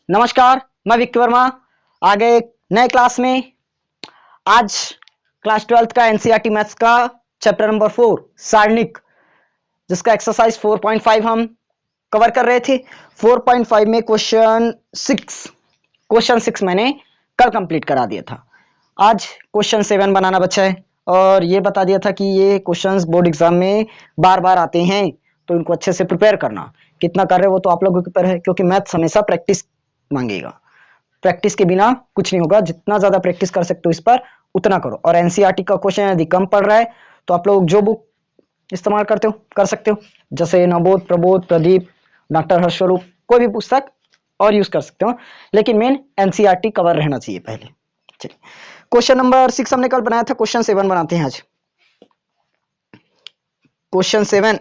नमस्कार, मैं विक्की वर्मा आ गए एक नए क्लास में। आज क्लास 12th का एनसीईआरटी मैथ्स का चैप्टर नंबर 4 सारणिक, जिसका एक्सरसाइज 4.5 हम कवर कर रहे थे। 4.5 में क्वेश्चन 6 मैंने कल कंप्लीट करा दिया था। आज क्वेश्चन 7 बनाना बचा है और ये बता दिया था कि ये क्वेश्चंस बोर्ड एग्जाम में बार बार आते हैं, तो इनको अच्छे से प्रिपेयर करना। कितना कर रहे हो वो तो आप लोगों के ऊपर है, क्योंकि मैथ्स हमेशा प्रैक्टिस मांगेगा। प्रैक्टिस के बिना कुछ नहीं होगा। जितना ज्यादा प्रैक्टिस कर सकते हो इस पर उतना करो। और एनसीईआरटी का क्वेश्चन यदि कम पड़ रहा है तो आप लोग जो बुक इस्तेमाल करते हो कर सकते हो, जैसे नवोद, प्रबोध, प्रदीप, डॉक्टर हर्षस्वरूप, कोई भी पुस्तक और यूज कर सकते हो, लेकिन मेन एनसीईआरटी कवर रहना चाहिए पहले। चलिए, क्वेश्चन नंबर 6 हमने कल बनाया था, क्वेश्चन 7 बनाते हैं आज। क्वेश्चन 7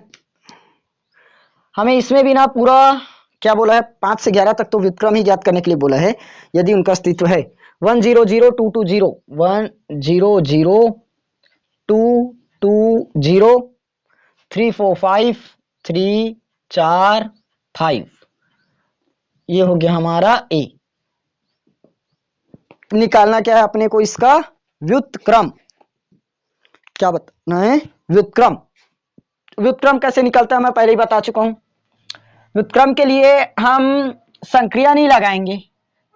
हमें इसमें भी ना पूरा क्या बोला है, 5 से 11 तक तो व्युत्क्रम ही ज्ञात करने के लिए बोला है, यदि उनका अस्तित्व है। 1000220 100 220 345 345, ये हो गया हमारा ए। निकालना क्या है अपने को, इसका व्युत्क्रम। क्या बताना है? व्युत्क्रम। व्युत्क्रम कैसे निकलता है मैं पहले ही बता चुका हूं। व्युत्क्रम के लिए हम संक्रिया नहीं लगाएंगे।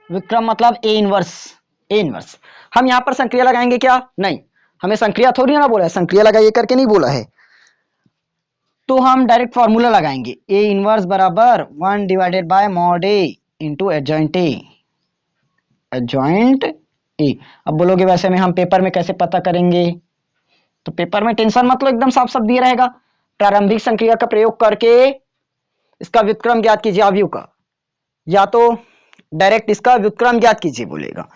व्युत्क्रम मतलब ए इनवर्स। ए इनवर्स हम यहां पर संक्रिया लगाएंगे क्या? नहीं, हमें संक्रिया थोड़ी ना बोला है, संक्रिया लगाइए करके नहीं बोला है। तो हम डायरेक्ट फॉर्मूला लगाएंगे, ए इनवर्स बराबर 1 divided by mod A into adjoint A. Adjoint A. अब बोलोगे वैसे में हम पेपर में कैसे पता करेंगे? तो पेपर में टेंशन मत लो, एकदम साफ साफ दिया रहेगा। प्रारंभिक संक्रिया का प्रयोग करके इसका व्युत्क्रम ज्ञात कीजिए अवयव का, या तो डायरेक्ट इसका व्युत्क्रम ज्ञात कीजिए बोलेगा।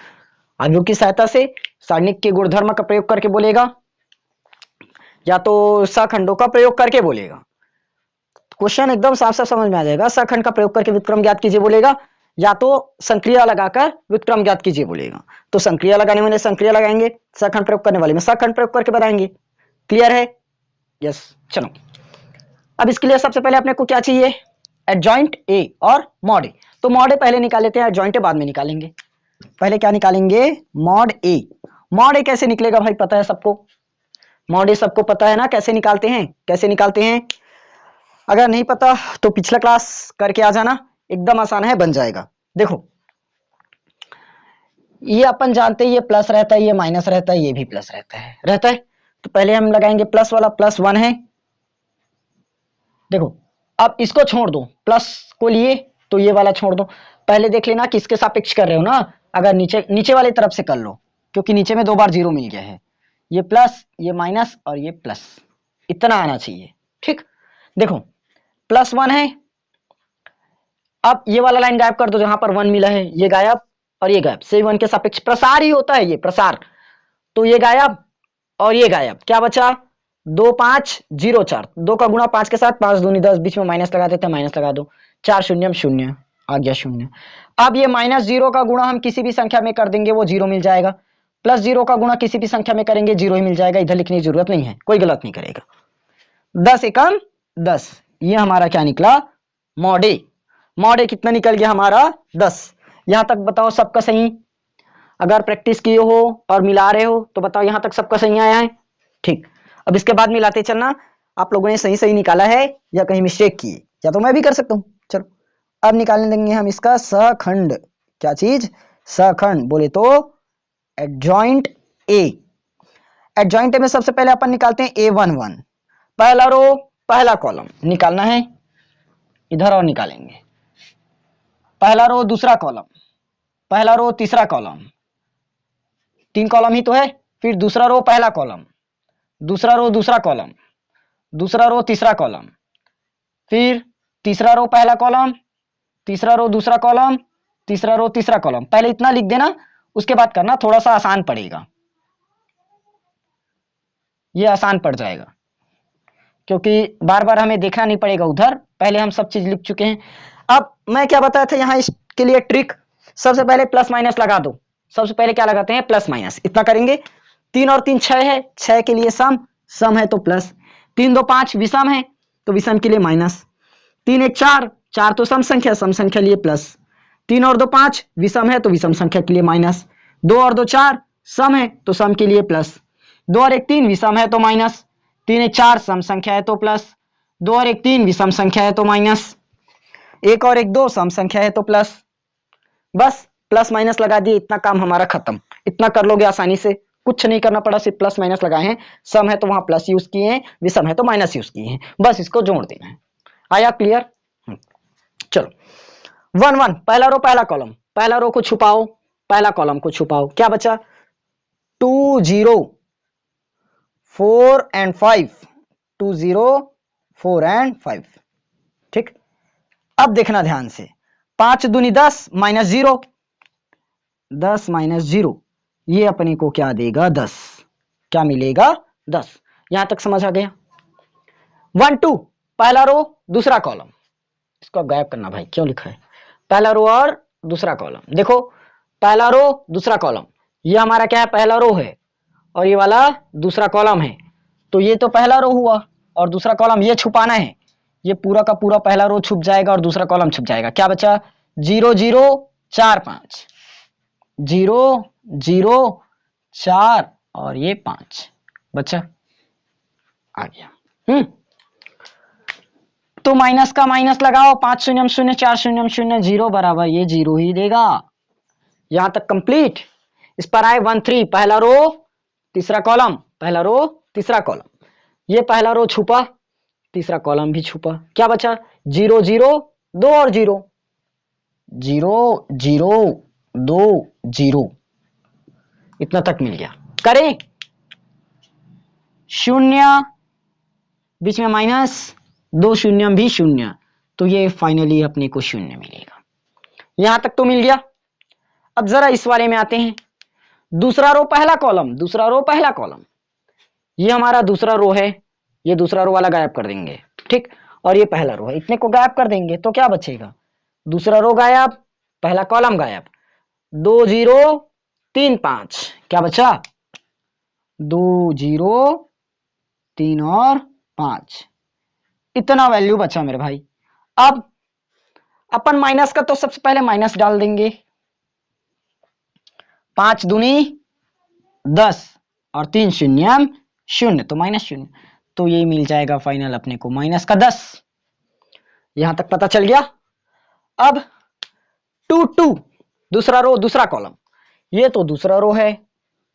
अवयव की सहायता से सारणिक के गुणधर्म का प्रयोग करके बोलेगा, या तो सखंडों का प्रयोग करके बोलेगा। क्वेश्चन एकदम साफ साफ समझ में आ जाएगा। सखंड का प्रयोग करके व्युत्क्रम ज्ञात कीजिए बोलेगा, या तो संक्रिया लगाकर व्युत्क्रम ज्ञात कीजिए बोलेगा। तो संक्रिया लगाने वाले संक्रिया लगाएंगे, सखंड प्रयोग करने वाले में सखंड प्रयोग करके बताएंगे। क्लियर है? यस। चलो, अब इसके लिए सबसे पहले अपने को क्या चाहिए? एडजॉइंट ए और मॉड ए। तो मॉड ए पहले निकाल लेते हैं, एडजॉइंट ए बाद में निकालेंगे। पहले क्या निकालेंगे? मॉड ए। मॉड ए कैसे निकलेगा भाई, पता है सबको? मॉड ए सबको पता है ना कैसे निकालते हैं? कैसे निकालते हैं? अगर नहीं पता तो पिछला क्लास करके आ जाना, एकदम आसान है, बन जाएगा। देखो, ये अपन जानते हैं, ये प्लस रहता है, ये माइनस रहता है, ये भी प्लस रहता है। तो पहले हम लगाएंगे प्लस वाला, +1 है। देखो, अब इसको छोड़ दो, प्लस को लिए तो ये वाला छोड़ दो। पहले देख लेना किसके सापेक्ष कर रहे हो ना। अगर नीचे वाली तरफ से कर लो, क्योंकि नीचे में 2 बार 0 मिल गया है। ये प्लस, ये माइनस और ये प्लस, इतना आना चाहिए। ठीक, देखो +1 है। अब ये वाला लाइन गायब कर दो, जहां पर 1 मिला है, ये गायब और ये गायब। से 1 के सापेक्ष प्रसार ही होता है, ये प्रसार। तो ये गायब और ये गायब, क्या बचा? 2 5 0 4, 2 का गुणा 5 के साथ, 5 दूनी 10, बीच में माइनस लगा देते हैं, माइनस लगा दो, 4 शून्य 0 आ गया 0। अब ये -0 का गुणा हम किसी भी संख्या में कर देंगे, वो 0 मिल जाएगा। +0 का गुणा किसी भी संख्या में करेंगे, 0 ही मिल जाएगा। इधर लिखने की जरूरत नहीं है, कोई गलत नहीं करेगा। 10 एकम 10, ये हमारा क्या निकला? मॉड ए। मॉड ए कितना निकल गया हमारा? 10। यहां तक बताओ सबका सही? अगर प्रैक्टिस किए हो और मिला रहे हो तो बताओ यहां तक सबका सही आया है? ठीक। अब इसके बाद मिलाते चलना, आप लोगों ने सही निकाला है या कहीं मिस्टेक की, या तो मैं भी कर सकता हूं। चलो, अब निकालने देंगे हम इसका सखंड। क्या चीज? सखंड। बोले तो एडजॉइंट ए। एडजॉइंट ए में सबसे पहले अपन निकालते हैं A11, पहला रो पहला कॉलम निकालना है, इधर और निकालेंगे। पहला रो दूसरा कॉलम, पहला रो तीसरा कॉलम, 3 कॉलम ही तो है। फिर दूसरा रो पहला कॉलम, दूसरा रो दूसरा कॉलम, दूसरा रो तीसरा कॉलम, फिर तीसरा रो पहला कॉलम, तीसरा रो दूसरा कॉलम, तीसरा रो तीसरा कॉलम। पहले इतना लिख देना, उसके बाद करना, थोड़ा सा आसान पड़ेगा, ये आसान पड़ जाएगा, क्योंकि बार बार हमें देखना नहीं पड़ेगा उधर, पहले हम सब चीज लिख चुके हैं। अब मैं क्या बताया था यहाँ इसके लिए ट्रिक, सबसे पहले प्लस माइनस लगा दो। सबसे पहले क्या लगाते हैं? Plus minus. इतना करेंगे, 3 और 3 6 है, 6 के लिए सम है तो प्लस, 3 2 5 विषम है तो विषम के लिए माइनस, 3 1 4, 4 तो सम संख्या लिए प्लस, 3 और 2 5 विषम है तो विषम संख्या के लिए माइनस, 2 और 2 4 सम है तो सम के लिए प्लस, 2 और 1 3 विषम है तो माइनस, 3 1 4 सम संख्या है तो प्लस, 2 और 1 3 विषम संख्या है तो माइनस, 1 और 1 2 सम संख्या है तो प्लस। बस प्लस माइनस लगा दिए, इतना काम हमारा खत्म। इतना कर लोगे आसानी से, कुछ नहीं करना पड़ा, सिर्फ प्लस माइनस लगाए हैं। सम है तो वहां प्लस यूज किए हैं, विषम है तो माइनस यूज किए हैं, बस इसको जोड़ देना है। आया क्लियर? चलो 1 1 पहला रो पहला कॉलम, पहला रो को छुपाओ, पहला कॉलम को छुपाओ, क्या बचा 2 0 4 and 5, 2 0 4 and 5। ठीक, अब देखना ध्यान से, 5 दूनी 10 माइनस 0, 10 माइनस 0 ये अपने को क्या देगा 10, क्या मिलेगा 10। यहां तक समझ आ गया? 1 2 पहला रो दूसरा कॉलम, इसको अब गायब करना भाई, क्यों लिखा है पहला रो और दूसरा कॉलम। देखो पहला रो दूसरा कॉलम, ये हमारा क्या है पहला रो है और ये वाला दूसरा कॉलम है, तो ये तो पहला रो हुआ और दूसरा कॉलम ये छुपाना है, ये पूरा का पूरा पहला रो छुप जाएगा और दूसरा कॉलम छुप जाएगा। क्या बचा 0 0 4 5, 0 0 4 और ये 5 बचा, आ गया। तो माइनस का माइनस लगाओ, 5 शून्य 0 4 शून्य 0 0 बराबर ये 0 ही देगा। यहां तक कंप्लीट। इस पर आए 1 3 पहला रो तीसरा कॉलम, पहला रो तीसरा कॉलम, ये पहला रो छुपा, तीसरा कॉलम भी छुपा, क्या बचा 0 0 2 और 0, 0 0 2 0, इतना तक मिल गया। करें शून्य बीच में माइनस, 2 शून्य भी शून्य, तो ये फाइनली अपने को शून्य मिलेगा। यहां तक तो मिल गया। अब जरा इस वाले में आते हैं, दूसरा रो पहला कॉलम, दूसरा रो पहला कॉलम, ये हमारा दूसरा रो है, ये दूसरा रो वाला गायब कर देंगे, ठीक, और ये पहला रो है, इतने को गायब कर देंगे तो क्या बचेगा दूसरा रो गायब, पहला कॉलम गायब, 2 0 3 5, क्या बचा 2 0 3 और 5, इतना वैल्यू बचा मेरे भाई। अब अपन माइनस का तो सबसे पहले माइनस डाल देंगे, 5 दूनी 10 और 3 शून्य 0 तो माइनस 0, तो ये मिल जाएगा फाइनल अपने को माइनस का 10। यहां तक पता चल गया। अब 2 2 दूसरा रो दूसरा कॉलम, ये तो दूसरा रो है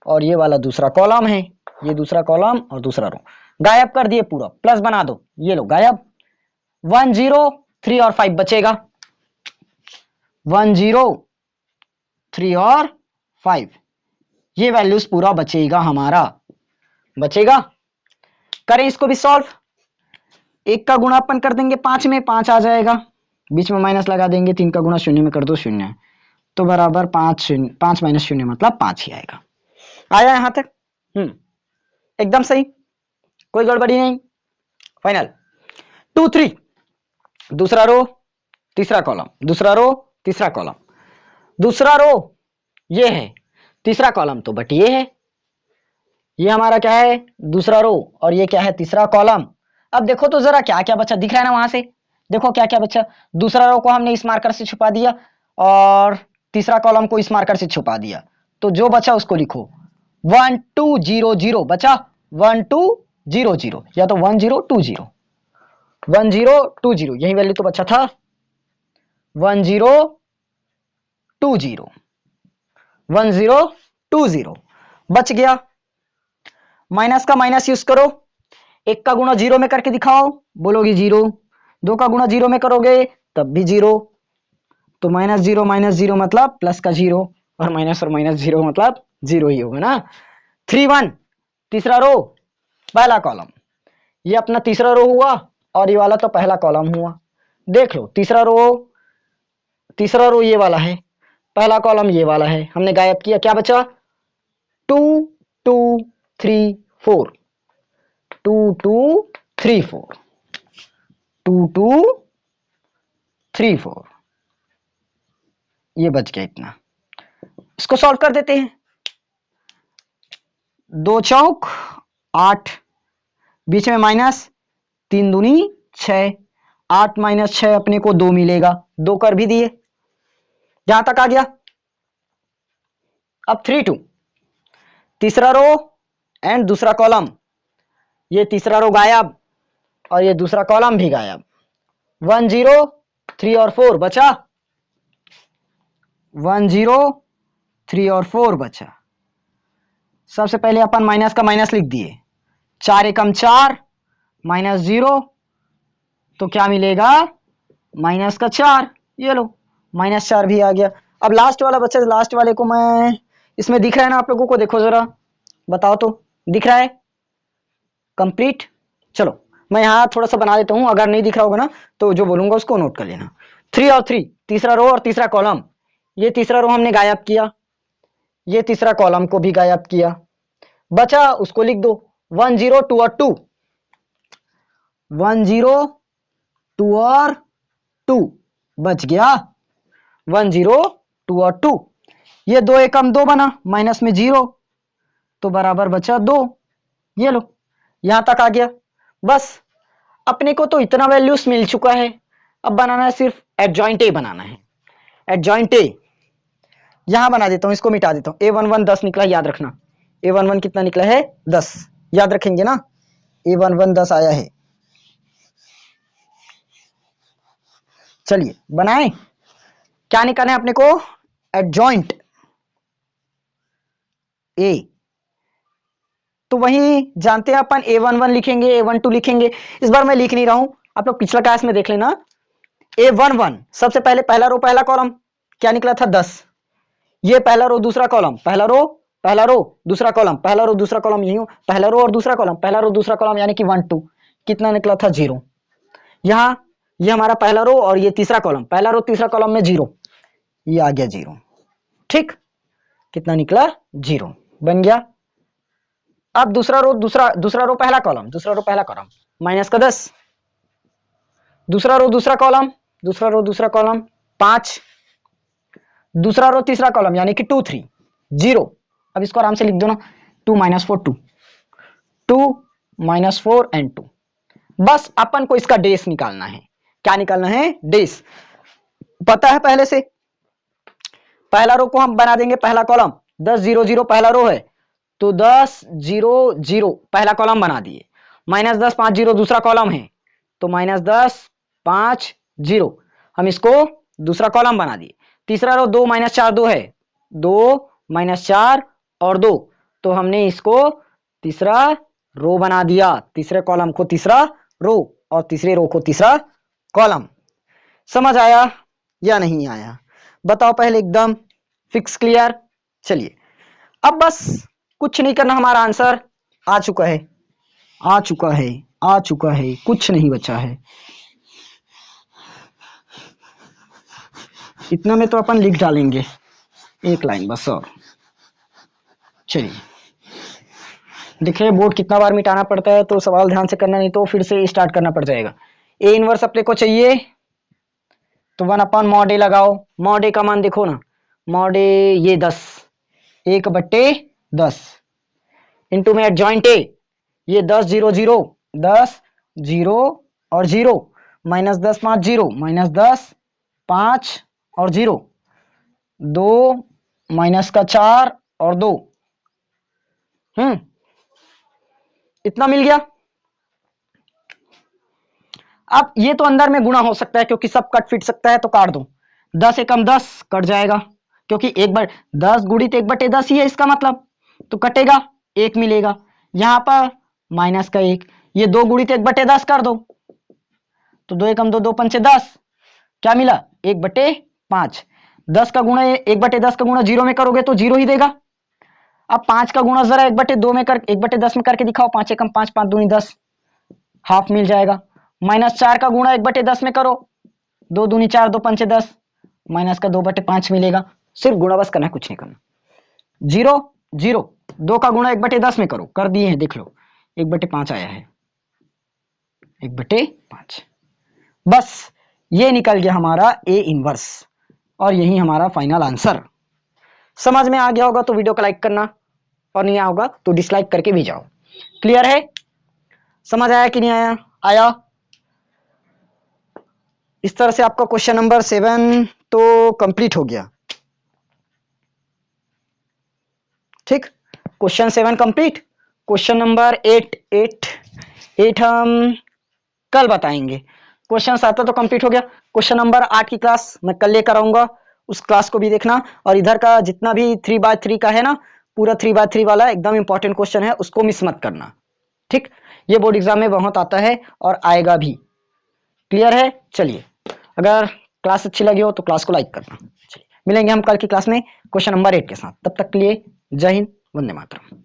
और ये वाला दूसरा कॉलम है, ये दूसरा कॉलम और दूसरा रो गायब कर दिए, पूरा प्लस बना दो, ये लो गायब। 1 0 3 और 5 बचेगा, 1 0 3 और 5, ये वैल्यूज पूरा बचेगा हमारा, बचेगा। करें इसको भी सॉल्व, 1 का गुणा अपन कर देंगे 5 में, 5 आ जाएगा, बीच में माइनस लगा देंगे, 3 का गुणा 0 में कर दो 0, तो बराबर 5 माइनस 0 मतलब 5 ही आएगा। आया यहां तक? एकदम सही, कोई गड़बड़ी नहीं, फाइनल। 2 3 दूसरा रो तीसरा कॉलम, दूसरा रो तीसरा कॉलम, दूसरा रो ये है, तीसरा कॉलम तो बट ये है, ये हमारा क्या है दूसरा रो और ये क्या है तीसरा कॉलम। अब देखो तो जरा क्या क्या बचा, दिख रहा है ना वहां से, देखो क्या क्या बचा, दूसरा रो को हमने इस मार्कर से छुपा दिया और तीसरा कॉलम को इस मार्कर से छुपा दिया, तो जो बचा उसको लिखो 1 2 0 0 बचा, 1 2 0 0 या तो 1 0 2 0, 1 0 2 0, यही वैल्यू तो बचा था, 1 0 2 0, 1 0 2 0 बच गया। माइनस का माइनस यूज करो, 1 का गुणा 0 में करके दिखाओ, बोलोगी 0, 2 का गुणा 0 में करोगे तब भी 0, तो माइनस 0 मतलब प्लस का 0 और माइनस 0 मतलब 0 ही होगा ना। 3 1 तीसरा रो पहला कॉलम, ये अपना तीसरा रो हुआ और ये वाला तो पहला कॉलम हुआ। देख लो तीसरा रो ये वाला है, पहला कॉलम ये वाला है, हमने गायब किया, क्या बचा 2 2 3 4, 2 2 3 4, 2 2 3 4, ये बच गया इतना। इसको सॉल्व कर देते हैं, 2 चौक 8, बीच में माइनस, 3 दूनी 6, 8 माइनस 6 अपने को 2 मिलेगा, 2 कर भी दिए, यहां तक आ गया। अब 3 2, तीसरा रो एंड दूसरा कॉलम, ये तीसरा रो गायब और ये दूसरा कॉलम भी गायब। 1 0 3 और 4 बचा, 1 0 3 और 4 बचा। सबसे पहले अपन माइनस का माइनस लिख दिए, 4 एकम 4 माइनस 0, तो क्या मिलेगा माइनस का 4, ये लो -4 भी आ गया। अब लास्ट वाला बच्चा, लास्ट वाले को मैं, इसमें दिख रहा है ना आप लोगों को, देखो जरा बताओ तो, दिख रहा है कंप्लीट? चलो मैं यहाँ थोड़ा सा बना देता हूँ, अगर नहीं दिख रहा होगा ना तो जो बोलूंगा उसको नोट कर लेना। 3 और 3, तीसरा रो और तीसरा कॉलम, ये तीसरा रो हमने गायब किया, ये तीसरा कॉलम को भी गायब किया, बचा उसको लिख दो 1 0 2 और 2, 1 0 2 और 2 बच गया, 1 0 2 और 2, ये 2 एकम 2 बना, माइनस में 0 तो बराबर बचा 2, ये लो यहां तक आ गया। बस अपने को तो इतना वैल्यूज मिल चुका है, अब बनाना है सिर्फ एडजॉइंट ए बनाना है। एडजॉइंट ए यहां बना देता हूं, इसको मिटा देता हूं। A11 10 निकला, याद रखना A11 कितना निकला है 10, याद रखेंगे ना, A11 10 आया है। चलिए बनाएं, क्या निकालना है अपने को, एडजॉइंट ए, तो वही जानते हैं अपन, A11 लिखेंगे, A12 लिखेंगे, इस बार मैं लिख नहीं रहा हूं, आप लोग पिछला क्लास में देख लेना। A11 सबसे पहले पहला रो पहला कॉलम क्या निकला था 10, ये पहला रो दूसरा कॉलम, पहला रो दूसरा कॉलम, पहला रो दूसरा कॉलम, यही पहला रो और दूसरा कॉलम, पहला रो दूसरा कॉलम यानी कि 1 2, कितना निकला था 0। यहाँ ये हमारा पहला रो और ये तीसरा कॉलम, पहला रो तीसरा कॉलम में 0, ये आ गया 0, ठीक, कितना निकला 0 बन गया। अब दूसरा रो पहला कॉलम, दूसरा रो पहला कॉलम माइनस का 10, दूसरा रो दूसरा कॉलम 5, दूसरा रो तीसरा कॉलम यानी कि 2 3 0, अब इसको आराम से लिख दो ना, 2 -4 2, 2 -4 एंड 2, बस अपन को इसका डेस निकालना है। क्या निकालना है, डेस पता है पहले से। पहला रो को हम बना देंगे पहला कॉलम, 10 0 0 पहला रो है तो 10 0 0 पहला कॉलम बना दिए, -10 5 0 दूसरा कॉलम है तो -10 5 0, हम इसको दूसरा कॉलम बना दिए। तीसरा रो 2 -4 2 है, 2 -4 और 2, तो हमने इसको तीसरा रो बना दिया, तीसरे कॉलम को तीसरा रो और तीसरे रो को तीसरा कॉलम। समझ आया या नहीं आया बताओ पहले, एकदम फिक्स क्लियर। चलिए अब बस कुछ नहीं करना, हमारा आंसर आ चुका है, कुछ नहीं बचा है। इतना में तो अपन लिख डालेंगे एक लाइन बस। और चलिए दिख रहे बोर्ड कितना बार मिटाना पड़ता है, तो सवाल ध्यान से करना, नहीं तो फिर से स्टार्ट करना पड़ जाएगा। ए इनवर्स अपने को चाहिए तो 1/mod A लगाओ, mod A का मान देखो ना, mod A ये 10, 1/10 इंटू में एडजॉइंट ए, ये 10 0 0 10 0 और 0, -10 5 0 -10 5 और 0, 2 माइनस का 4 और 2, इतना मिल गया। अब ये तो अंदर में गुणा हो सकता है क्योंकि सब कट फिट सकता है, तो काट दो, 10 एकम 10 कट जाएगा क्योंकि 10 गुणित 1/10 ही है इसका मतलब, तो कटेगा 1 मिलेगा। यहां पर -1, ये 2 गुणित 1/10 कर दो, तो 2 एकम 2 2 पंचे 10, क्या मिला 1/5। 10 का गुणा 1/10 का गुणा 0 में करोगे तो 0 ही देगा। अब 5 का गुणा जरा 1/10 में करके दिखाओ, 5 एकम 5 5 दूनी 10, हाफ मिल जाएगा। -4 का गुणा 1/10 में करो, 2 दूनी 4 2 पंचे 10, माइनस का 2/5 मिलेगा। सिर्फ गुणा बस करना है, कुछ नहीं करना। 0 0, 2 का गुणा 1/10 में करो, कर दिए हैं देख लो, 1/5 आया है, 1/5। बस ये निकल गया हमारा ए इनवर्स, और यही हमारा फाइनल आंसर। समझ में आ गया होगा तो वीडियो को लाइक करना, और नहीं होगा तो डिसलाइक करके भी जाओ। क्लियर है, समझ आया कि नहीं आया? इस तरह से आपका क्वेश्चन नंबर 7 तो कंप्लीट हो गया। ठीक, क्वेश्चन 7 कंप्लीट। क्वेश्चन नंबर 8 हम कल बताएंगे। क्वेश्चन 7 तो कंप्लीट हो गया। क्वेश्चन नंबर 8 की क्लास मैं कल लेकर आऊंगा, उस क्लास को भी देखना। और इधर का जितना भी 3x3 का है ना, पूरा 3x3 वाला एकदम इंपॉर्टेंट क्वेश्चन है, उसको मिस मत करना। ठीक, ये बोर्ड एग्जाम में बहुत आता है और आएगा भी। क्लियर है? चलिए, अगर क्लास अच्छी लगी हो तो क्लास को लाइक करना। चलिए, मिलेंगे हम कल की क्लास में क्वेश्चन नंबर 8 के साथ। तब तक के लिए जय हिंद, वंदे मातरम।